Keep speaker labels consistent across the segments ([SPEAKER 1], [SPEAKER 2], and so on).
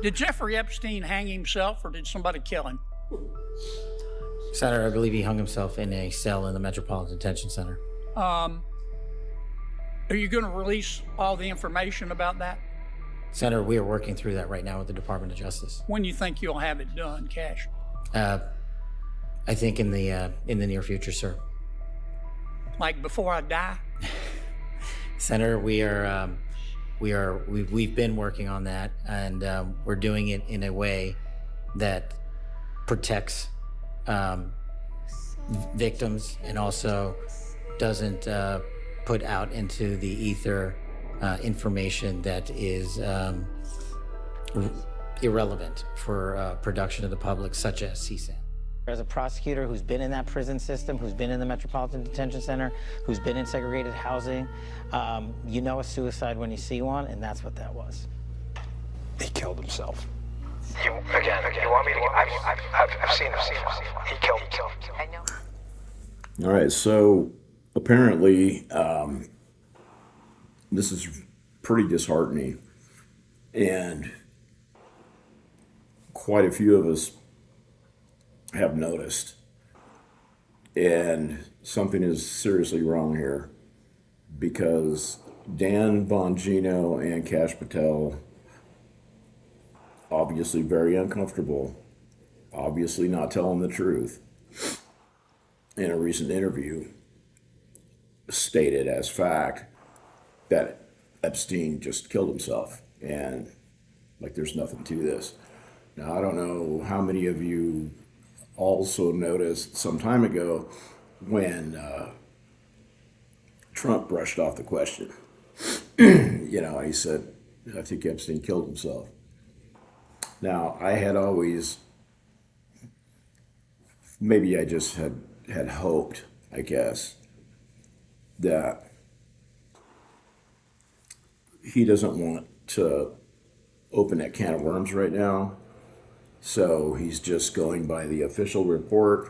[SPEAKER 1] Did Jeffrey Epstein hang himself, or did somebody kill him?
[SPEAKER 2] Senator, I believe he hung himself in a cell in the Metropolitan Detention Center.
[SPEAKER 1] Are you going to release all the information about that?
[SPEAKER 2] Senator, we are working through that right now with the Department of Justice.
[SPEAKER 1] When do you think you'll have it done, Kash?
[SPEAKER 2] I think in the near future, sir.
[SPEAKER 1] Like before I die?
[SPEAKER 2] Senator, we've been working on that, and we're doing it in a way that protects victims and also doesn't put out into the ether information that is irrelevant for production of the public, such as CSAM.
[SPEAKER 3] As a prosecutor who's been in that prison system, who's been in the Metropolitan Detention Center, who's been in segregated housing, you know a suicide when you see one, and that's what that was.
[SPEAKER 4] He killed himself.
[SPEAKER 5] You want me to? I've seen him. He killed himself. I know.
[SPEAKER 6] All right, so apparently this is pretty disheartening, and quite a few of us have noticed, and something is seriously wrong here, because Dan Bongino and Kash Patel, obviously very uncomfortable, obviously not telling the truth, in a recent interview stated as fact that Epstein just killed himself, and like there's nothing to this. Now, I don't know how many of you also noticed some time ago when Trump brushed off the question. He said, I think Epstein killed himself. Now, I had always, maybe I just had hoped, I guess, that he doesn't want to open that can of worms right now. So he's just going by the official report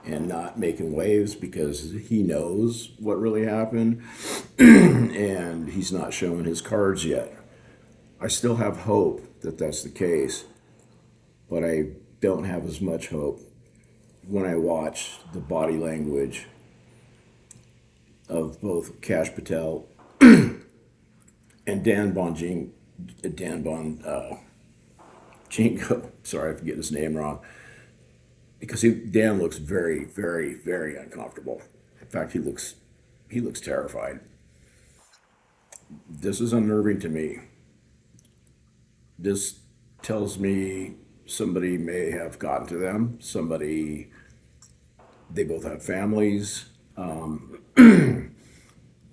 [SPEAKER 6] and not making waves because he knows what really happened and he's not showing his cards yet. I still have hope that that's the case, but I don't have as much hope when I watch the body language of both Kash Patel and Jingo, sorry if I get his name wrong, because Dan looks very, very, very uncomfortable. In fact, he looks terrified. This is unnerving to me. This tells me somebody may have gotten to them. They both have families.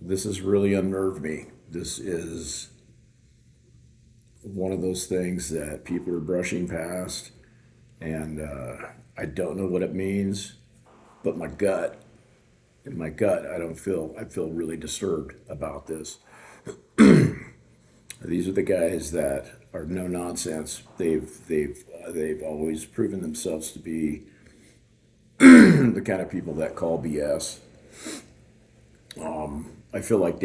[SPEAKER 6] This has really unnerved me. This is one of those things that people are brushing past, and I don't know what it means, but I feel really disturbed about this. These are the guys that are no nonsense. They've always proven themselves to be the kind of people that call BS. I feel like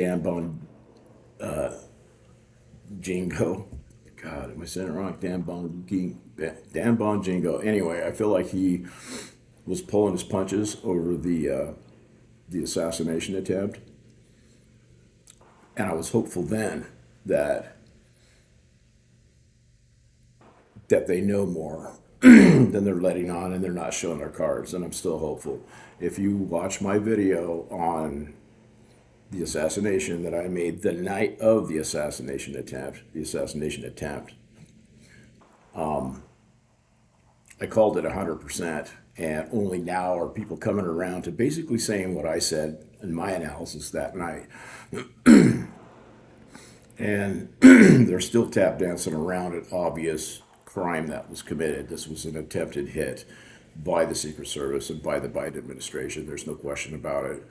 [SPEAKER 6] Jingo. God, am I saying it wrong? Dan Bongino. Anyway, I feel like he was pulling his punches over the assassination attempt, and I was hopeful then that they know more than they're letting on, and they're not showing their cards. And I'm still hopeful. If you watch my video on the assassination that I made the night of the assassination attempt, I called it 100%, and only now are people coming around to basically saying what I said in my analysis that night. And they're still tap dancing around an obvious crime that was committed. This was an attempted hit by the Secret Service and by the Biden administration. There's no question about it.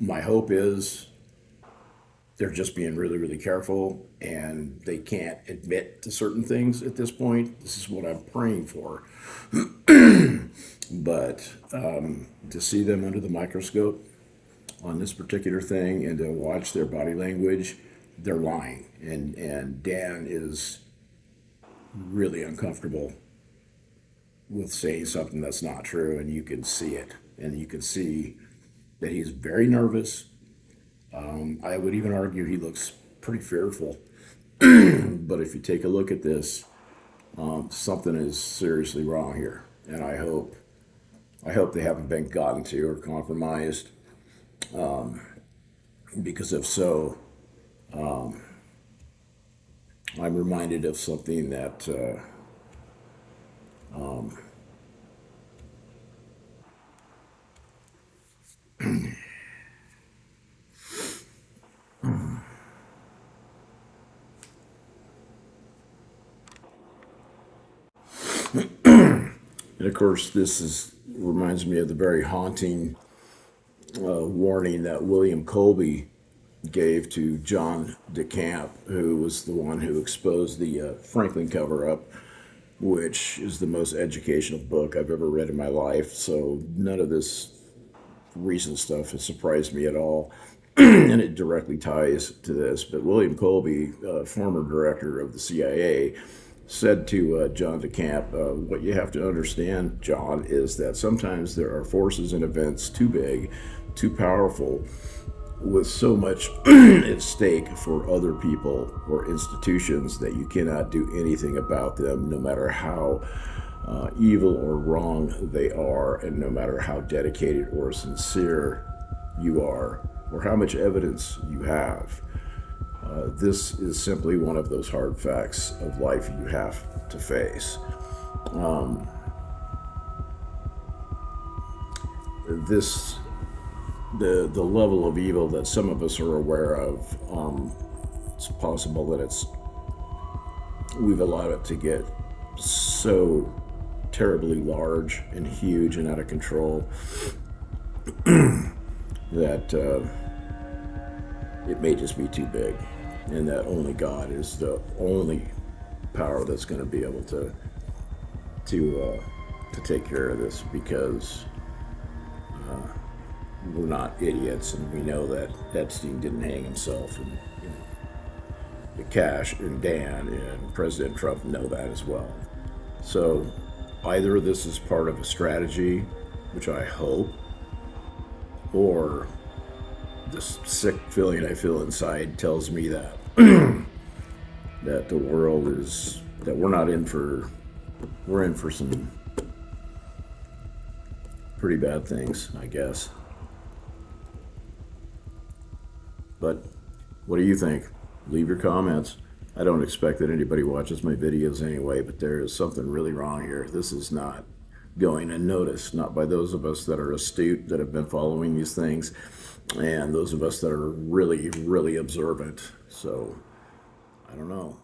[SPEAKER 6] My hope is they're just being really, really careful, and they can't admit to certain things at this point. This is what I'm praying for. But to see them under the microscope on this particular thing and to watch their body language, they're lying. And Dan is really uncomfortable with saying something that's not true, and you can see it. And you can see that he's very nervous. I would even argue he looks pretty fearful. But if you take a look at this, something is seriously wrong here. And I hope they haven't been gotten to or compromised. Because if so, I'm reminded of something that and of course, reminds me of the very haunting warning that William Colby gave to John DeCamp, who was the one who exposed the Franklin cover-up, which is the most educational book I've ever read in my life. So none of this recent stuff has surprised me at all. And it directly ties to this. But William Colby, former director of the CIA, said to John DeCamp, what you have to understand, John, is that sometimes there are forces and events too big, too powerful, with so much at stake for other people or institutions that you cannot do anything about them, no matter how evil or wrong they are, and no matter how dedicated or sincere you are, or how much evidence you have. This is simply one of those hard facts of life you have to face. The level of evil that some of us are aware of, it's possible that we've allowed it to get so terribly large and huge and out of control that it may just be too big, and that only God is the only power that's going to be able to take care of this, because we're not idiots, and we know that Epstein didn't hang himself, and Kash and Dan and President Trump know that as well. So either this is part of a strategy, which I hope, or this sick feeling I feel inside tells me that that the world is, that we're in for some pretty bad things, I guess. But what do you think? Leave your comments. I don't expect that anybody watches my videos anyway, but there is something really wrong here. This is not going unnoticed, not by those of us that are astute, that have been following these things, and those of us that are really, really observant. So, I don't know.